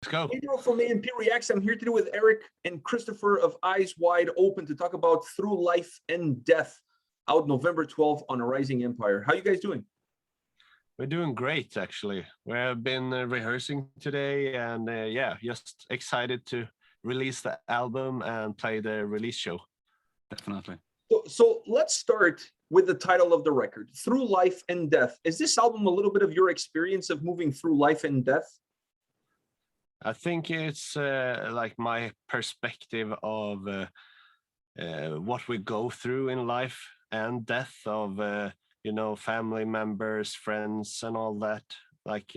go. Pedro from A&P-Reacts. I'm here today with Erik and Kristofer of Eyes Wide Open to talk about Through Life and Death, out November 12th on A Rising Empire. How are you guys doing? We're doing great, actually. We've been rehearsing today, and just excited to release the album and play the release show. Definitely. So let's start with the title of the record, Through Life and Death. Is this album a little bit of your experience of moving through life and death? I think it's like my perspective of what we go through in life and death of, family members, friends, and all that. Like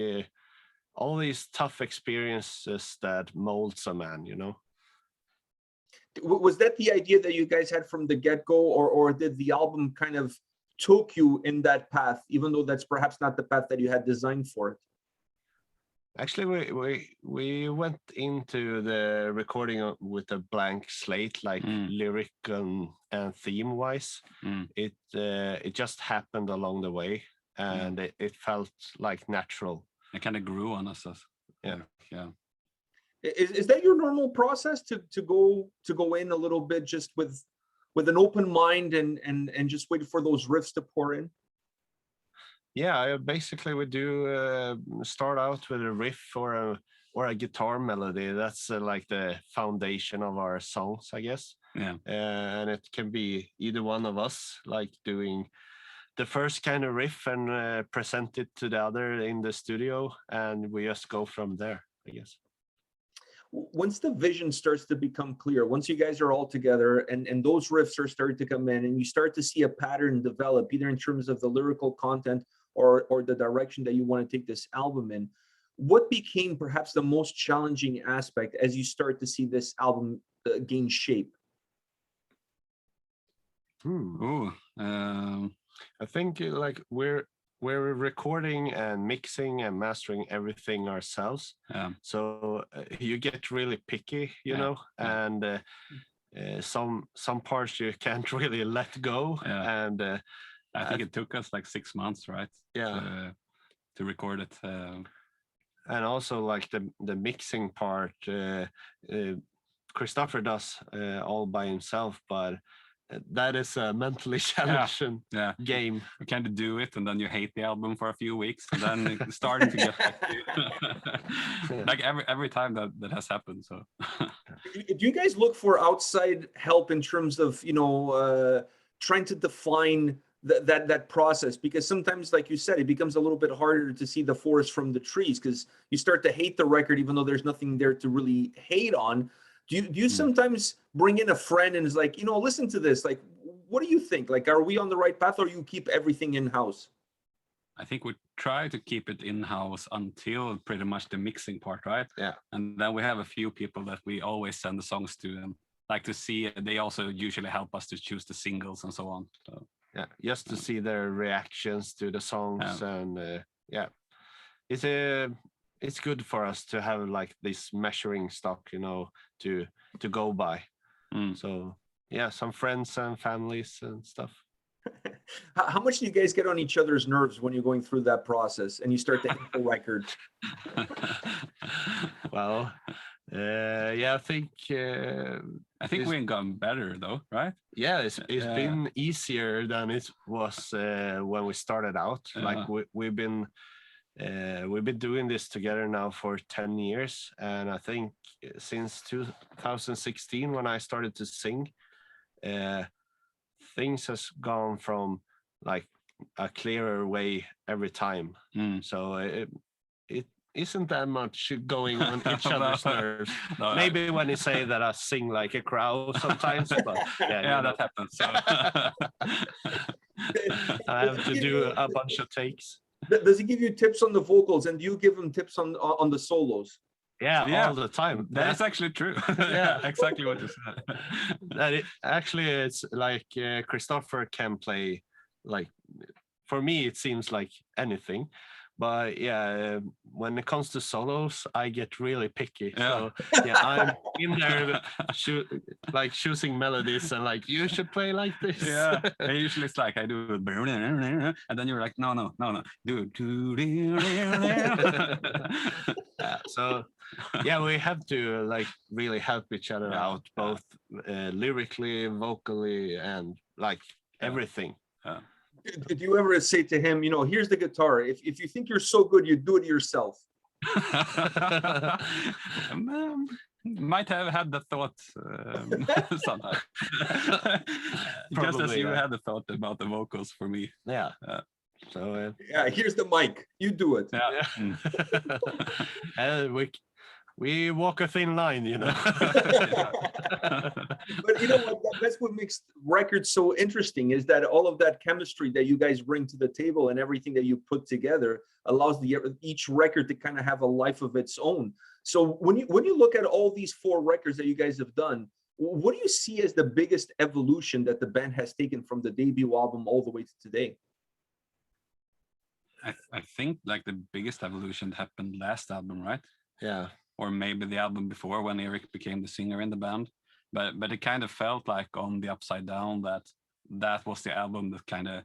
all these tough experiences that molds a man, Was that the idea that you guys had from the get-go, or did the album kind of took you in that path, even though that's perhaps not the path that you had designed for it? Actually, we went into the recording with a blank slate, like lyric and theme wise. It just happened along the way, and it felt like natural. It kind of grew on us. Yeah. Is that your normal process to go in a little bit just with an open mind and just wait for those riffs to pour in? Yeah, basically we do start out with a riff or a guitar melody. That's like the foundation of our songs, I guess. Yeah. And it can be either one of us, like doing the first kind of riff and present it to the other in the studio, and we just go from there, I guess. Once the vision starts to become clear, once you guys are all together and those riffs are starting to come in and you start to see a pattern develop, either in terms of the lyrical content or the direction that you want to take this album in, what became perhaps the most challenging aspect as you start to see this album gain shape? I think like we're recording and mixing and mastering everything ourselves. So you get really picky, and some parts you can't really let go. And I think it took us like 6 months, right? Yeah. To record it. And also like the mixing part, Kristofer does all by himself, but that is a mentally challenging game. You kind of do it, and then you hate the album for a few weeks, and then it's starting to get back to you. Like every time that has happened. So, do you guys look for outside help in terms of trying to define that process? Because sometimes, like you said, it becomes a little bit harder to see the forest from the trees because you start to hate the record, even though there's nothing there to really hate on. Do you sometimes bring in a friend and is like, listen to this, like, what do you think? Like, are we on the right path, or you keep everything in-house? I think we try to keep it in-house until pretty much the mixing part, right? Yeah. And then we have a few people that we always send the songs to and like to see. They also usually help us to choose the singles and so on. So yeah, just to see their reactions to the songs. And it's good for us to have like this measuring stock, to go by. So yeah, some friends and families and stuff. How much do you guys get on each other's nerves when you're going through that process and you start to hit the record? Well, I think we've gotten better though, right? Yeah, it's been easier than it was when we started out. Like we've been doing this together now for 10 years, and I think since 2016 when I started to sing, things has gone from like a clearer way every time. So it isn't that much going on each other's nerves. Maybe when you say that I sing like a crow sometimes, but that happens. So. I have to do a bunch of takes. Does he give you tips on the vocals, and do you give him tips on the solos? Yeah, all the time. That's actually true. Yeah, exactly what you said. It's like Kristofer can play, like, for me it seems like anything, But yeah, when it comes to solos, I get really picky. Yeah. So yeah, I'm in there like choosing melodies and like, you should play like this. Yeah, and usually it's like I do it, and then you're like, no, do so yeah, we have to like really help each other Yeah, out, both lyrically, vocally, and like everything. Do you ever say to him, you know, here's the guitar. If you think you're so good, you do it yourself. Might have had the thought sometimes. Just as you had the thought about the vocals for me. Yeah. So yeah, here's the mic. You do it. Yeah. And we walk a thin line, you know. But you know what? That's what makes records so interesting, is that all of that chemistry that you guys bring to the table and everything that you put together allows each record to kind of have a life of its own. So when you look at all these 4 records that you guys have done, what do you see as the biggest evolution that the band has taken from the debut album all the way to today? I think like the biggest evolution happened last album, right? Yeah. Or maybe the album before, when Erik became the singer in the band. But it kind of felt like on the Upside Down that was the album that kind of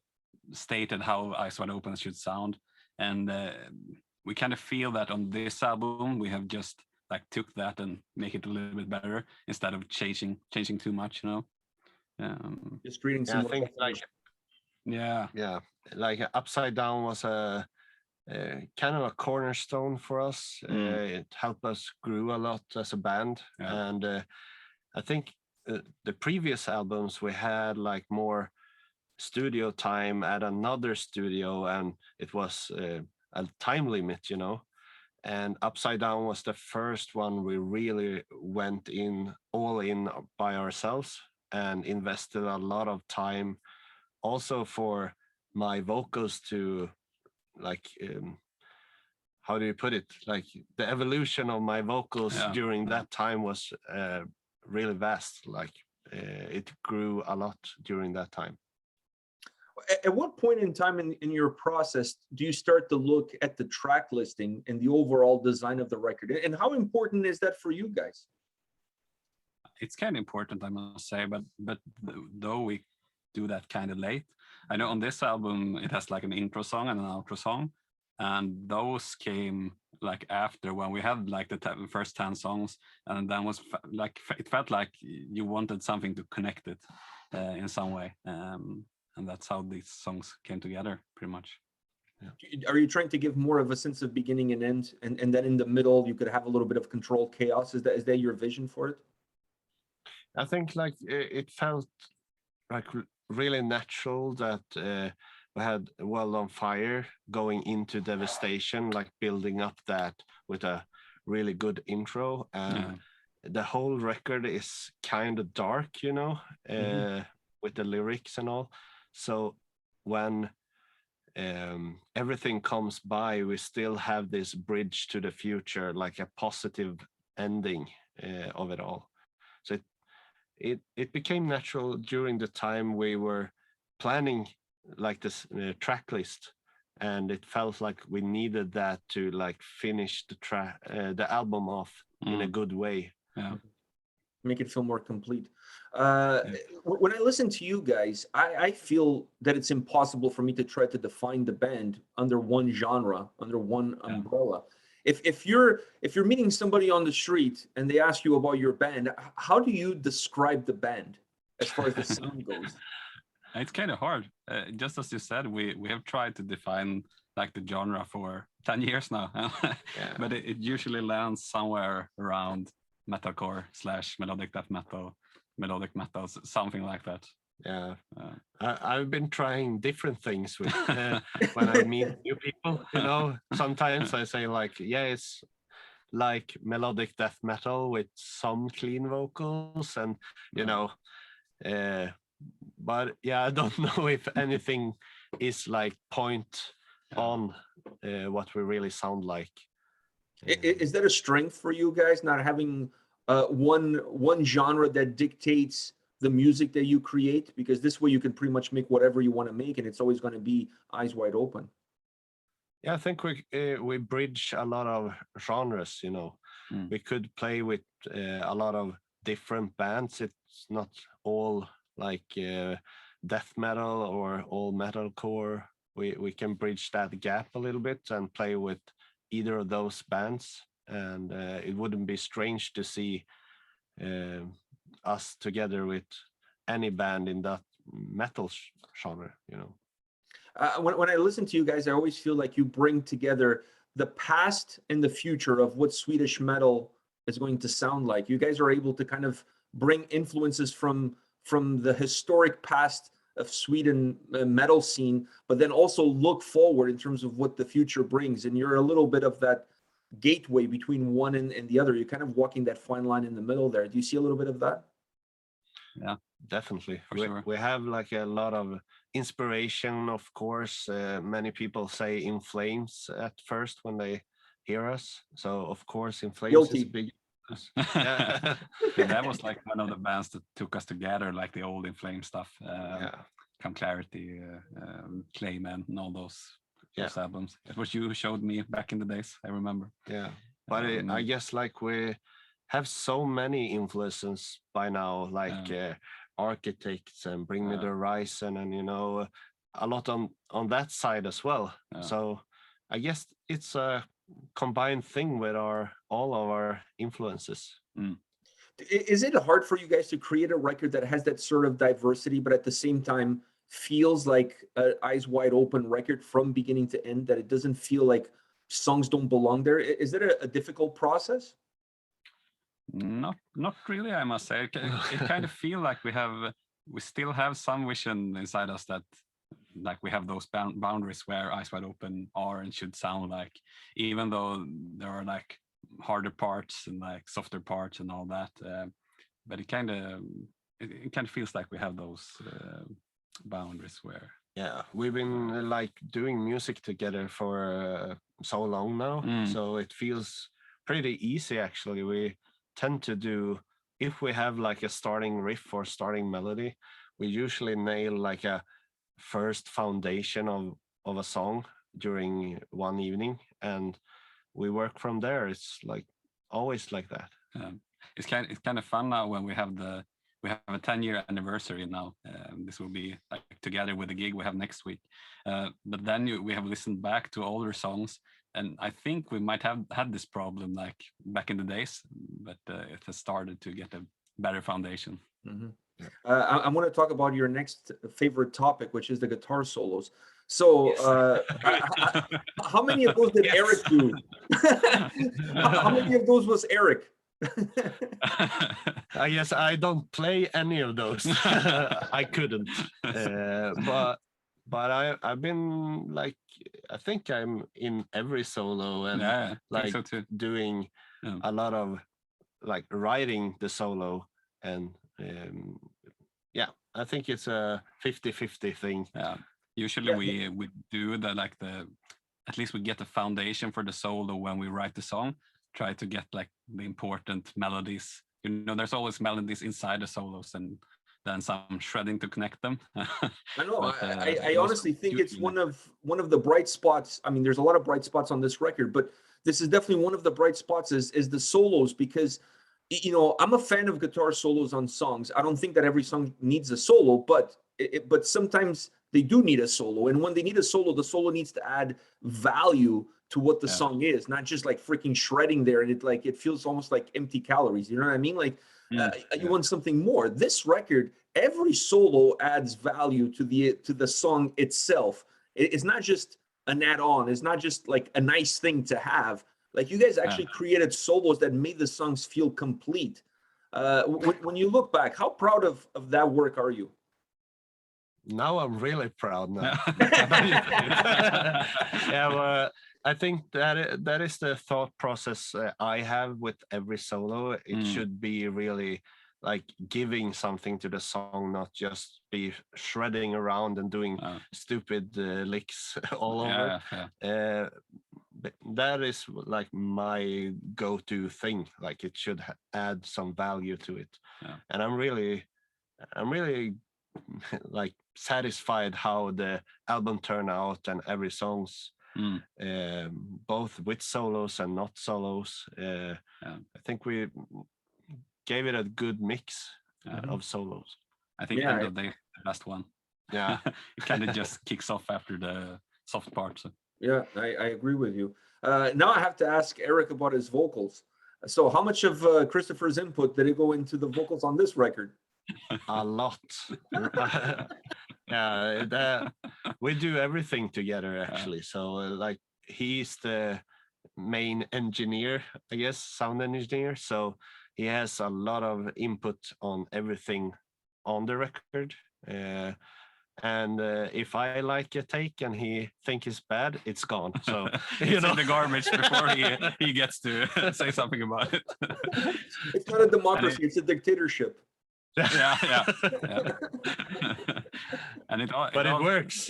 stated how Eyes Wide Open should sound. And we kind of feel that on this album we have just like took that and make it a little bit better instead of changing too much, you know. Just reading some. I think like like Upside Down was a kind of a cornerstone for us. It helped us grow a lot as a band, and I think the previous albums we had like more studio time at another studio, and it was a time limit, you know. And Upside Down was the first one we really went all in by ourselves and invested a lot of time also for my vocals to like how do you put it, like the evolution of my vocals during that time was really vast. Like it grew a lot during that time. At what point in time in your process do you start to look at the track listing and the overall design of the record, and how important is that for you guys? It's kind of important, I must say, but though we do that kind of late, I know on this album it has like an intro song and an outro song, and those came like after, when we had like the first 10 songs, and then was like it felt like you wanted something to connect it in some way, and that's how these songs came together pretty much. Are you trying to give more of a sense of beginning and end, and then in the middle you could have a little bit of controlled chaos? Is that your vision for it? I think like it felt like really natural that we had Wildfire going into Devastation, like building up that with a really good intro, and the whole record is kind of dark, you know, with the lyrics and all. So when everything comes by, we still have this bridge to the future, like a positive ending of it all. So it became natural during the time we were planning like this track list, and it felt like we needed that to like finish the album off in a good way. Make it feel more complete. When I listen to you guys, I feel that it's impossible for me to try to define the band under one genre, under one umbrella. If you're meeting somebody on the street and they ask you about your band, how do you describe the band as far as the sound goes? It's kind of hard. Just as you said, we have tried to define like the genre for 10 years now, but it usually lands somewhere around metalcore / melodic death metal, melodic metal, something like that. I've been trying different things with when I meet new people, you know. Sometimes I say like, it's like melodic death metal with some clean vocals, and you know, but I don't know if anything is like point on what we really sound like. Is that a strength for you guys, not having one genre that dictates the music that you create? Because this way you can pretty much make whatever you want to make, and it's always going to be eyes wide open. Yeah, I think we bridge a lot of genres. You know, we could play with a lot of different bands. It's not all like death metal or all metalcore. We can bridge that gap a little bit and play with either of those bands, and it wouldn't be strange to see uh, us together with any band in that metal genre. You know. When I listen to you guys, I always feel like you bring together the past and the future of what Swedish metal is going to sound like. You guys are able to kind of bring influences from the historic past of Sweden metal scene, but then also look forward in terms of what the future brings. And you're a little bit of that gateway between one and the other. You're kind of walking that fine line in the middle there. Do you see a little bit of that? Yeah, definitely. for sure. We have like a lot of inspiration, of course. Many people say In Flames at first when they hear us. So of course, In Flames Guilty. is big. Yeah. Yeah, that was like one of the bands that took us together, like the old In Flames stuff. Come Clarity, Clayman, and all those albums. It was you who showed me back in the days, I remember. Yeah, but I guess like we have so many influences by now, like Architects and Bring Me the Horizon, and you know, a lot on that side as well. So I guess it's a combined thing with all of our influences. Is it hard for you guys to create a record that has that sort of diversity, but at the same time feels like an eyes wide open record from beginning to end, that it doesn't feel like songs don't belong there? Is that a difficult process? Not really, I must say. It kind of feel like we still have some vision inside us that like we have those boundaries where Eyes Wide Open are and should sound like, even though there are like harder parts and like softer parts and all that. But it kind of feels like we have those boundaries where. Yeah, we've been like doing music together for so long now, so it feels pretty easy actually. We tend to do, if we have like a starting riff or starting melody, we usually nail like a first foundation of a song during one evening, and we work from there. It's like always like that. It's kind of fun now when we have a 10-year anniversary now. This will be like together with the gig we have next week. But then we have listened back to older songs, and I think we might have had this problem like back in the days, but it has started to get a better foundation. Mm-hmm. I want to talk about your next favorite topic, which is the guitar solos. So how many of those did Erik do? How many of those was Erik? I guess I don't play any of those. I couldn't. But I've been like, I think I'm in every solo and like so doing a lot of like writing the solo, and I think it's a 50-50 thing. Yeah. Usually we do at least we get the foundation for the solo when we write the song. Try to get like the important melodies. You know, there's always melodies inside the solos and then some shredding to connect them. I know. I honestly think it's one of the bright spots. I mean, there's a lot of bright spots on this record, but this is definitely one of the bright spots is the solos, because you know, I'm a fan of guitar solos on songs. I don't think that every song needs a solo, but sometimes they do need a solo. And when they need a solo, the solo needs to add value to what the song is, not just like freaking shredding there. And it feels almost like empty calories. You know what I mean? Like you want something more. This record, every solo adds value to the song itself. It's not just an add-on. It's not just like a nice thing to have. Like you guys actually created solos that made the songs feel complete. When you look back, how proud of that work are you? Now I'm really proud now. Well, I think that is the thought process I have with every solo. It should be really like giving something to the song, not just be shredding around and doing stupid licks all over. That is like my go-to thing. Like it should add some value to it, and I'm really like satisfied how the album turned out and every songs both with solos and not solos. I think we gave it a good mix of solos. I think end of day the best one. Yeah, it kind of just kicks off after the soft part. So. Yeah, I agree with you. Now I have to ask Erik about his vocals. So how much of Kristofer's input did it go into the vocals on this record? A lot. Yeah, we do everything together actually. So like he's the main engineer, I guess, sound engineer. So he has a lot of input on everything on the record. And if I like a take and he think it's bad, it's gone. So it's in the garbage before he gets to say something about it. It's not a democracy; it's a dictatorship. Yeah. And it works.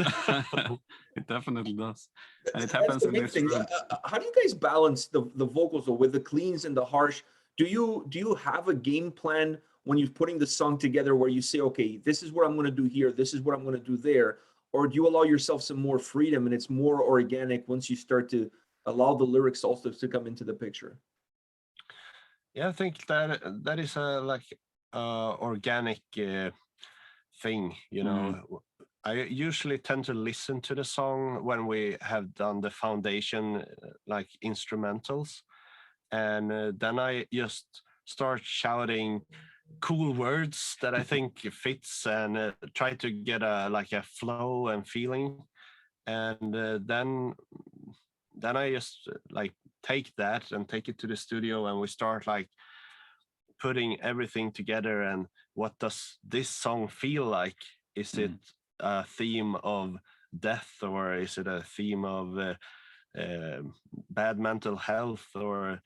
It definitely does, and it happens in this room. How do you guys balance the vocals with the cleans and the harsh? Do you have a game plan when you're putting the song together where you say, okay, this is what I'm going to do here, this is what I'm going to do there, or do you allow yourself some more freedom and it's more organic once you start to allow the lyrics also to come into the picture? Yeah, I think that is a organic thing, you know. I usually tend to listen to the song when we have done the foundation, like instrumentals, and then I just start shouting cool words that I think fits and try to get a flow and feeling, and then I just take that and take it to the studio, and we start putting everything together. And what does this song feel like? Is it a theme of death, or is it a theme of bad mental health, or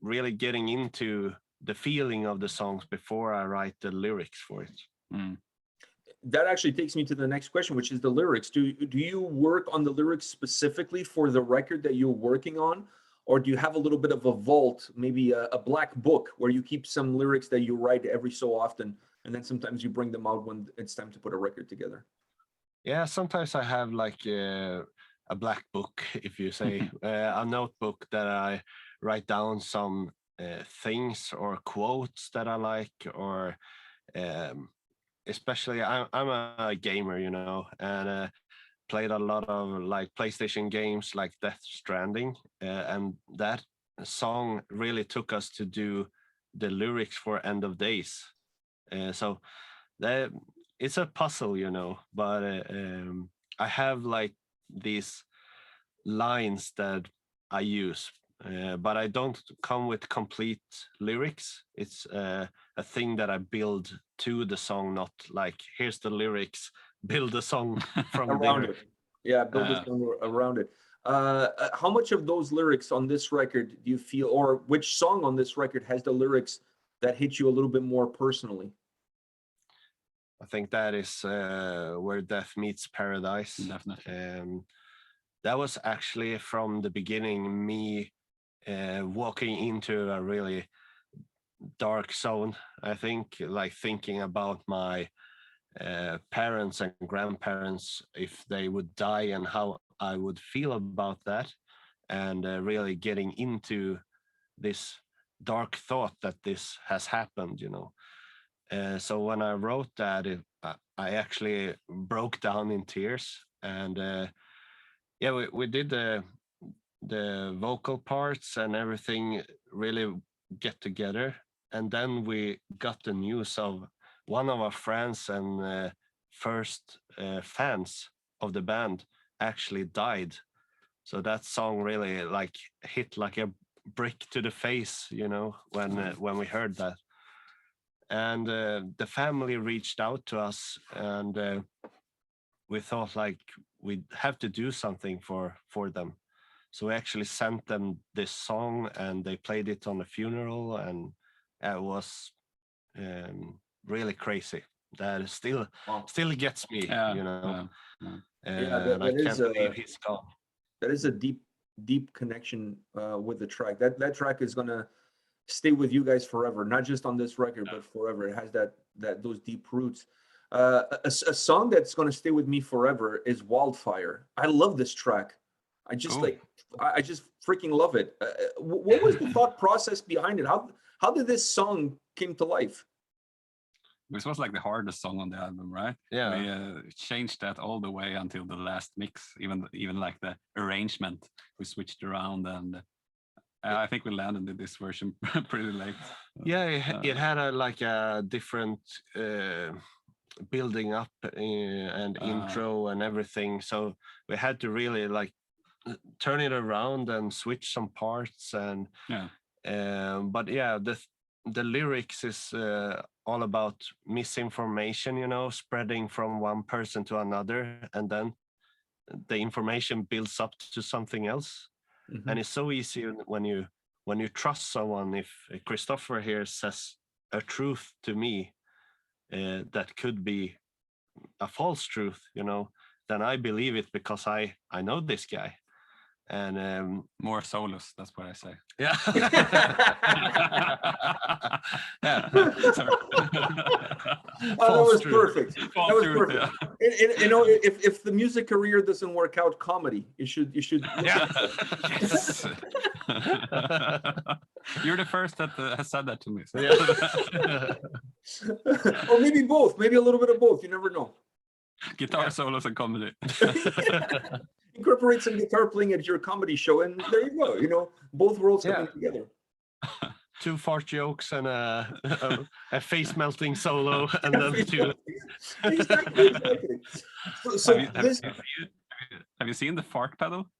really getting into the feeling of the songs before I write the lyrics for it. That actually takes me to the next question, which is the lyrics. Do you work on the lyrics specifically for the record that you're working on, or do you have a little bit of a vault, maybe a black book where you keep some lyrics that you write every so often, and then sometimes you bring them out when it's time to put a record together? Yeah, sometimes I have a black book, if you say, a notebook that I write down some things or quotes that I like, or especially I'm a gamer, you know, and played a lot of PlayStation games like Death Stranding, and that song really took us to do the lyrics for End of Days. So that it's a puzzle, you know, but I have these lines that I use. But I don't come with complete lyrics. It's a thing that I build to the song, not here's the lyrics, build a song from around there. It. Yeah, build a song around it. How much of those lyrics on this record do you feel, or which song on this record has the lyrics that hit you a little bit more personally? I think that is Where Death Meets Paradise. Definitely. That was actually from the beginning me walking into a really dark zone. I think thinking about my parents and grandparents, if they would die, and how I would feel about that, and really getting into this dark thought that this has happened, you know. So when I wrote that, I actually broke down in tears, and we did the vocal parts and everything really get together, and then we got the news of one of our friends and first fans of the band actually died. So that song really hit like a brick to the face, you know, when we heard that. And the family reached out to us, and we thought we'd have to do something for them. So we actually sent them this song, and they played it on the funeral, and it was really crazy. That still gets me, you know. And I can't believe he's gone. That is a deep connection with the track. That track is gonna stay with you guys forever, not just on this record, but forever. It has those deep roots. A song that's gonna stay with me forever is Wildfire. I love this track. I just Cool. I just freaking love it. What was the thought process behind it? How did this song came to life? This was like the hardest song on the album, right? Yeah. We changed that all the way until the last mix, even like the arrangement. We switched around, and I think we landed in this version pretty late. Yeah, it had like a different building up and intro and everything. So we had to really like turn it around and switch some parts. And but yeah, the lyrics is all about misinformation, you know, spreading from one person to another, and then the information builds up to something else. Mm-hmm. And it's so easy when you trust someone. If Kristofer here says a truth to me that could be a false truth, you know, then I believe it because I know this guy. And more solos, that's what I say. Yeah. Yeah. That was perfect. That was perfect. And, you know, if the music career doesn't work out, comedy. You should. Yeah. Yes. You're the first that has said that to me. So. Yeah. Or maybe both. Maybe a little bit of both. You never know. Guitar solos and comedy. Incorporate some guitar playing at your comedy show, and there you go. You know, both worlds coming together. 2 fart jokes and a face melting solo, and then 2. Exactly. So have you seen the fart pedal?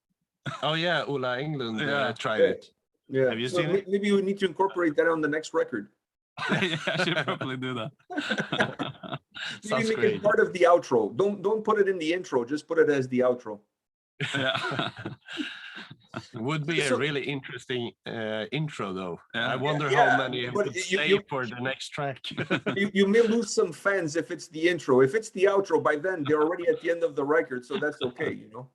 Oh yeah, Ola Englund tried it. Yeah. Have you seen it? Maybe we need to incorporate that on the next record. Yeah, I should probably do that. Sounds Maybe make great. it part of the outro. Don't put it in the intro. Just put it as the outro. Yeah. Would be a really interesting intro, though. Yeah. I wonder how many but would stay for the next track. You may lose some fans if it's the intro. If it's the outro, by then they're already at the end of the record, so that's okay, you know.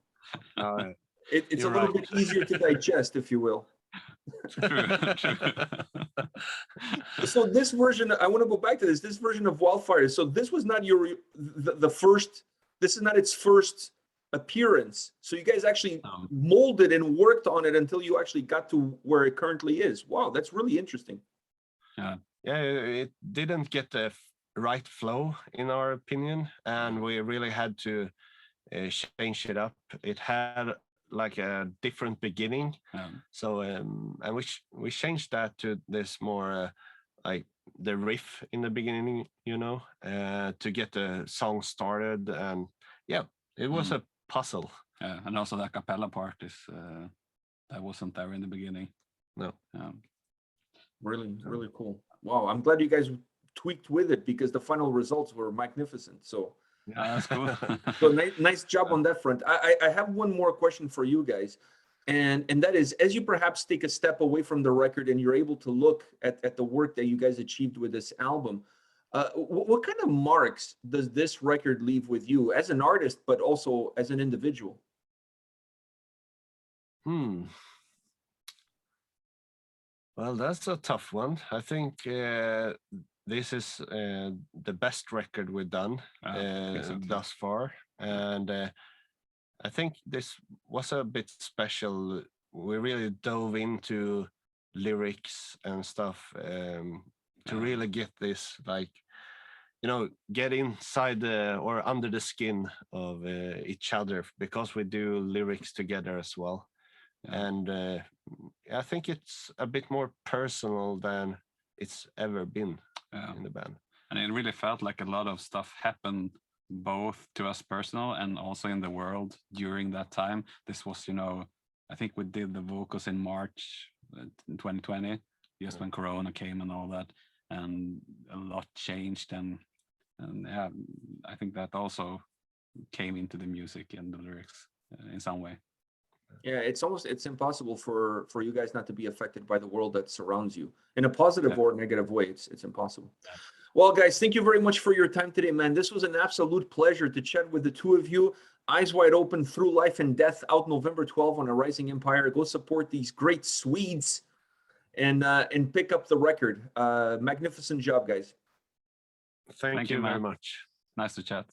It's You're a little right. bit easier to digest, if you will. True. So this version, I want to go back to this version of Wildfire. So this was not the first. This is not its first appearance. So you guys actually molded and worked on it until you actually got to where it currently is. Wow, that's really interesting. Yeah, it didn't get the right flow in our opinion, and we really had to change it up. It had like a different beginning, so and we changed that to this more like the riff in the beginning, you know, to get the song started. And yeah, it was a puzzle. Yeah, and also the a cappella part is that wasn't there in the beginning. No. Really cool. Wow, I'm glad you guys tweaked with it, because the final results were magnificent. So yeah, that's cool. so nice job on that front. I have one more question for you guys, and that is, as you perhaps take a step away from the record and you're able to look at the work that you guys achieved with this album, what kind of marks does this record leave with you as an artist, but also as an individual? Well, that's a tough one. I think this is the best record we've done thus far. And I think this was a bit special. We really dove into lyrics and stuff to really get this, like, you know, get inside or under the skin of each other, because we do lyrics together as well. And I think it's a bit more personal than it's ever been in the band. And it really felt like a lot of stuff happened both to us personal and also in the world during that time. This was, you know, I think we did the vocals in March 2020, just when Corona came and all that, and a lot changed. And yeah, I think that also came into the music and the lyrics in some way. Yeah, it's impossible for you guys not to be affected by the world that surrounds you in a positive or negative way. It's impossible. Well, guys, thank you very much for your time today, man. This was an absolute pleasure to chat with the two of you. Eyes Wide Open, Through Life and Death, out November 12 on A Rising Empire. Go support these great Swedes and pick up the record. Magnificent job, guys. Thank you very much. Nice to chat.